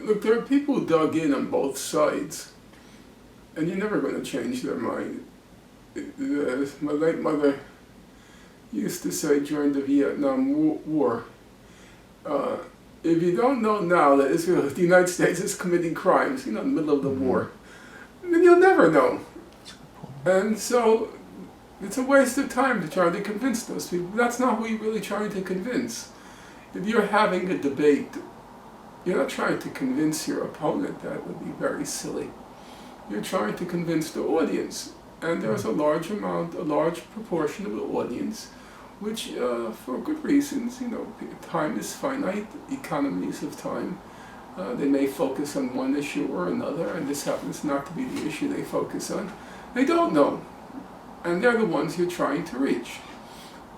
Look, there are people who dug in on both sides, and you're never going to change their mind. My late mother used to say during the Vietnam War, if you don't know now that the United States is committing crimes, in the middle of the war, then you'll never know. And so it's a waste of time to try to convince those people. That's not who you're really trying to convince. If you're having a debate, you're not trying to convince your opponent. That would be very silly. You're trying to convince the audience. And there's a large proportion of the audience, which, for good reasons, time is finite, economies of time. They may focus on one issue or another, and this happens not to be the issue they focus on. They don't know, and they're the ones you're trying to reach.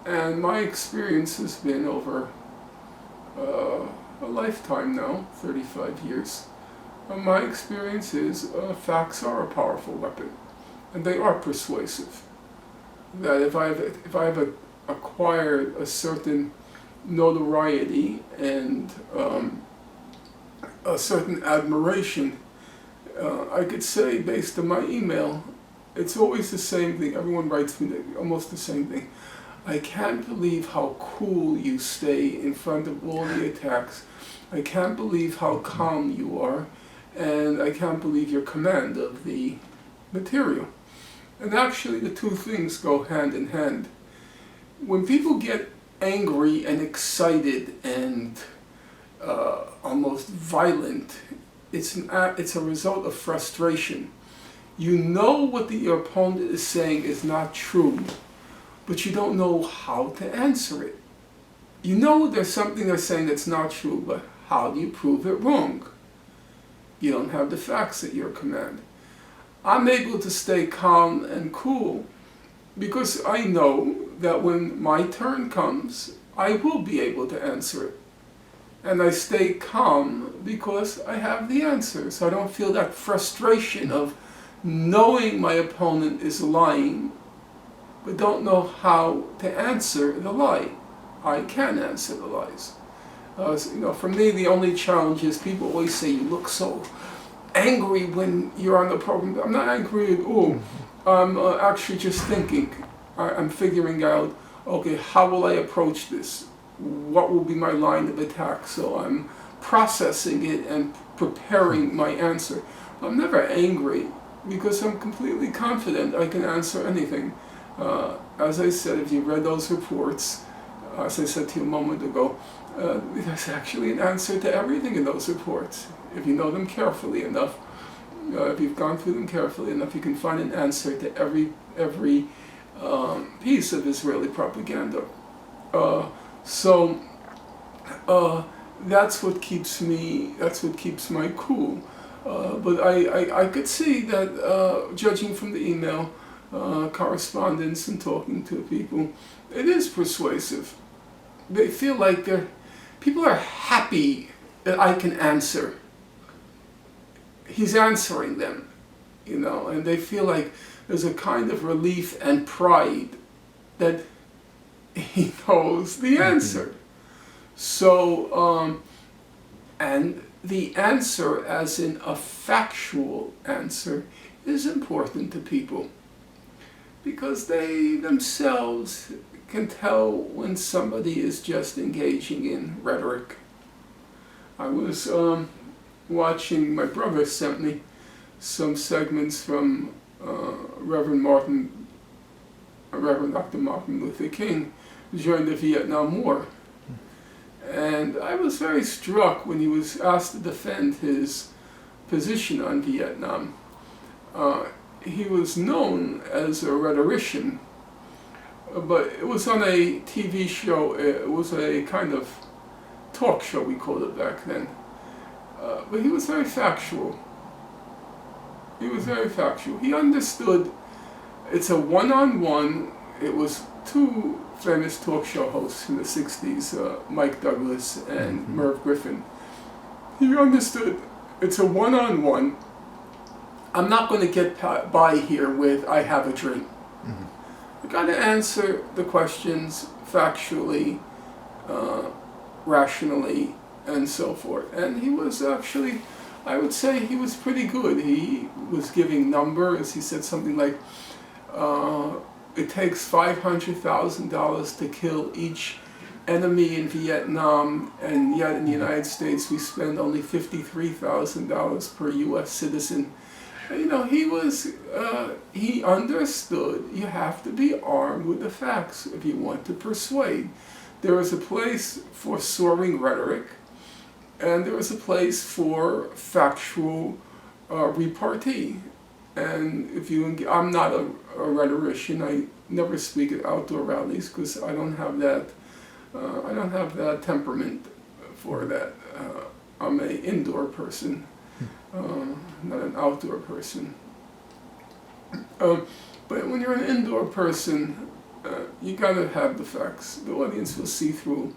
And my experience has been over a lifetime now, 35 years. My experience is facts are a powerful weapon, and they are persuasive. That if I've acquired a certain notoriety and a certain admiration, I could say based on my email, it's always the same thing. Everyone writes me almost the same thing. I can't believe how cool you stay in front of all the attacks. I can't believe how calm you are, and I can't believe your command of the material. And actually the two things go hand in hand. When people get angry and excited and almost violent, it's a result of frustration. You know what your opponent is saying is not true, but you don't know how to answer it. You know there's something they're saying that's not true, but how do you prove it wrong? You don't have the facts at your command. I'm able to stay calm and cool because I know that when my turn comes, I will be able to answer it. And I stay calm because I have the answer. So I don't feel that frustration of knowing my opponent is lying, but don't know how to answer the lie. I can answer the lies. For me, the only challenge is people always say, you look so angry when you're on the program. I'm not angry at all. I'm actually just thinking. I'm figuring out, okay, how will I approach this? What will be my line of attack? So I'm processing it and preparing my answer. I'm never angry because I'm completely confident I can answer anything. As I said, if you read those reports, as I said to you a moment ago, there's actually an answer to everything in those reports. If you know them carefully enough, if you've gone through them carefully enough, you can find an answer to every piece of Israeli propaganda. So that's what keeps my cool. But I could see that, judging from the email correspondence and talking to people, it is persuasive. They feel like people are happy that I can answer. He's answering them, and they feel like there's a kind of relief and pride that he knows the answer. So, and the answer, as in a factual answer, is important to people because they themselves can tell when somebody is just engaging in rhetoric. I was watching, my brother sent me some segments from Reverend Dr. Martin Luther King during the Vietnam War. And I was very struck when he was asked to defend his position on Vietnam. He was known as a rhetorician, but it was on a TV show. It was a kind of talk show, we called it back then. But he was very factual. He understood it's a one-on-one. It was two famous talk show hosts in the 60s, Mike Douglas and Merv Griffin. He understood it's a one-on-one. I'm not going to get by here with, I have a dream. I got to answer the questions factually, rationally, and so forth. And he was actually, I would say he was pretty good. He was giving numbers. He said something like, it takes $500,000 to kill each enemy in Vietnam, and yet in the United States we spend only $53,000 per U.S. citizen. And, you know, he understood you have to be armed with the facts if you want to persuade. There is a place for soaring rhetoric, and there is a place for factual repartee. And if you, I'm not a rhetorician. I never speak at outdoor rallies because I don't have that. I don't have that temperament for that. I'm an indoor person, not an outdoor person. But when you're an indoor person, you gotta have the facts. The audience will see through